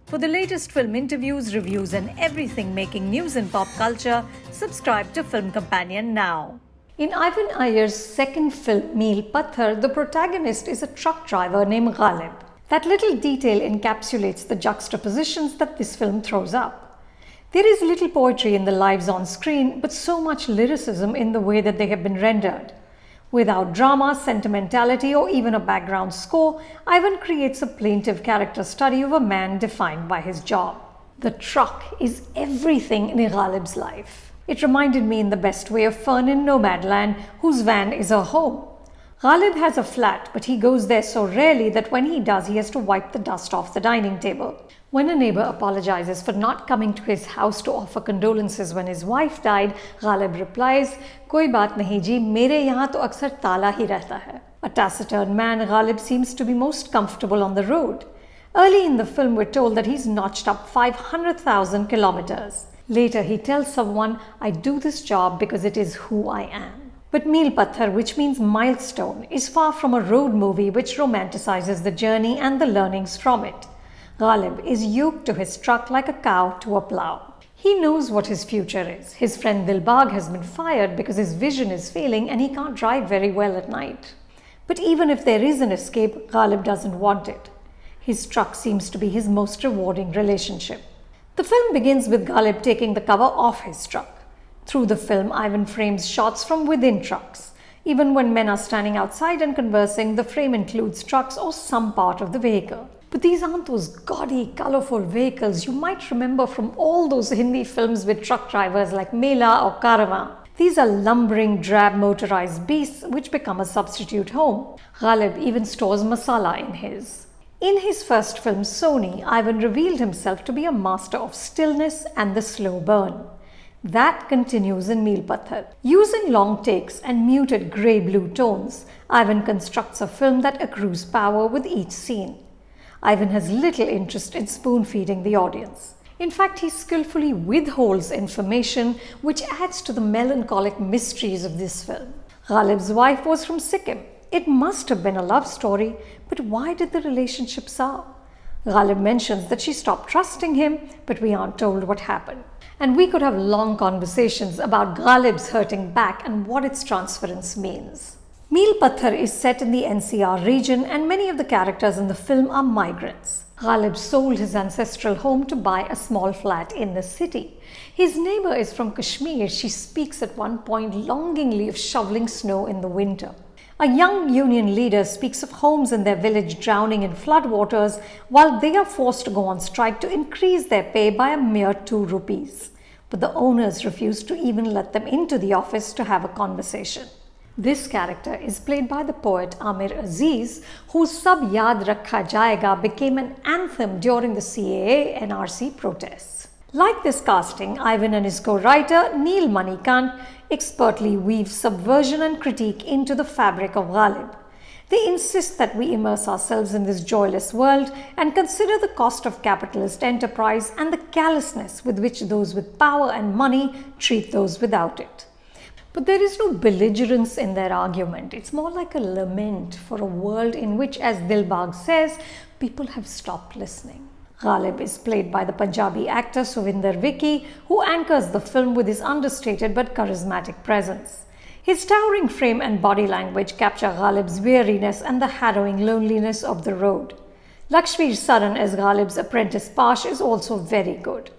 For the latest film interviews, reviews, and everything making news in pop culture, subscribe to Film Companion now. In Ivan Iyer's second film, Meel Patthar, the protagonist is a truck driver named Ghalib. That little detail encapsulates the juxtapositions that this film throws up. There is little poetry in the lives on screen, but so much lyricism in the way that they have been rendered. Without drama, sentimentality, or even a background score, Ivan creates a plaintive character study of a man defined by his job. The truck is everything in Ghalib's life. It reminded me in the best way of Fern in Nomadland, whose van is her home. Ghalib has a flat, but he goes there so rarely that when he does, he has to wipe the dust off the dining table. When a neighbor apologizes for not coming to his house to offer condolences when his wife died, Ghalib replies, "Koi baat nahi ji, mere yahan to aksar tala hi rehta hai." A taciturn man, Ghalib seems to be most comfortable on the road. Early in the film, we're told that he's notched up 500,000 kilometers. Later, he tells someone, "I do this job because it is who I am." But Meel Patthar, which means milestone, is far from a road movie which romanticizes the journey and the learnings from it. Ghalib is yoked to his truck like a cow to a plow. He knows what his future is. His friend Dilbagh has been fired because his vision is failing and he can't drive very well at night. But even if there is an escape, Ghalib doesn't want it. His truck seems to be his most rewarding relationship. The film begins with Ghalib taking the cover off his truck. Through the film, Ivan frames shots from within trucks. Even when men are standing outside and conversing, the frame includes trucks or some part of the vehicle. But these aren't those gaudy, colorful vehicles you might remember from all those Hindi films with truck drivers like Mela or Caravan. These are lumbering, drab motorized beasts which become a substitute home. Ghalib even stores masala in his. In his first film, Soni, Ivan revealed himself to be a master of stillness and the slow burn. That continues in Meel Patthar. Using long takes and muted grey-blue tones, Ivan constructs a film that accrues power with each scene. Ivan has little interest in spoon-feeding the audience. In fact, he skillfully withholds information which adds to the melancholic mysteries of this film. Ghalib's wife was from Sikkim. It must have been a love story, but why did the relationship sour? Ghalib mentions that she stopped trusting him, but we aren't told what happened. And we could have long conversations about Ghalib's hurting back and what its transference means. Meel Patthar is set in the NCR region and many of the characters in the film are migrants. Ghalib sold his ancestral home to buy a small flat in the city. His neighbor is from Kashmir. She speaks at one point longingly of shoveling snow in the winter. A young union leader speaks of homes in their village drowning in floodwaters while they are forced to go on strike to increase their pay by a mere 2 rupees. But the owners refuse to even let them into the office to have a conversation. This character is played by the poet Amir Aziz, whose Sab Yaad Rakha Jayega became an anthem during the CAA-NRC protests. Like this casting, Ivan and his co-writer Neel Manikant expertly weave subversion and critique into the fabric of Ghalib. They insist that we immerse ourselves in this joyless world and consider the cost of capitalist enterprise and the callousness with which those with power and money treat those without it. But there is no belligerence in their argument. It's more like a lament for a world in which, as Dilbagh says, people have stopped listening. Ghalib is played by the Punjabi actor Suvinder Vicky, who anchors the film with his understated but charismatic presence. His towering frame and body language capture Ghalib's weariness and the harrowing loneliness of the road. Lakshveer Saran as Ghalib's apprentice Pash is also very good.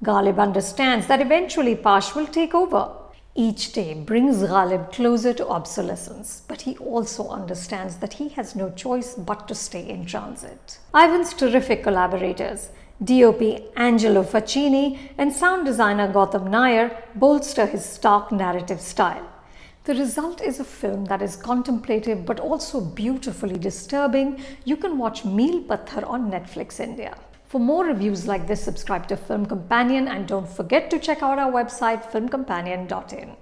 Ghalib understands that eventually Pash will take over. Each day brings Ghalib closer to obsolescence, but he also understands that he has no choice but to stay in transit. Ivan's terrific collaborators, DOP Angelo Facchini and sound designer Gautam Nair, bolster his stark narrative style. The result is a film that is contemplative but also beautifully disturbing. You can watch Meel Patthar on Netflix India. For more reviews like this, subscribe to Film Companion and don't forget to check out our website filmcompanion.in.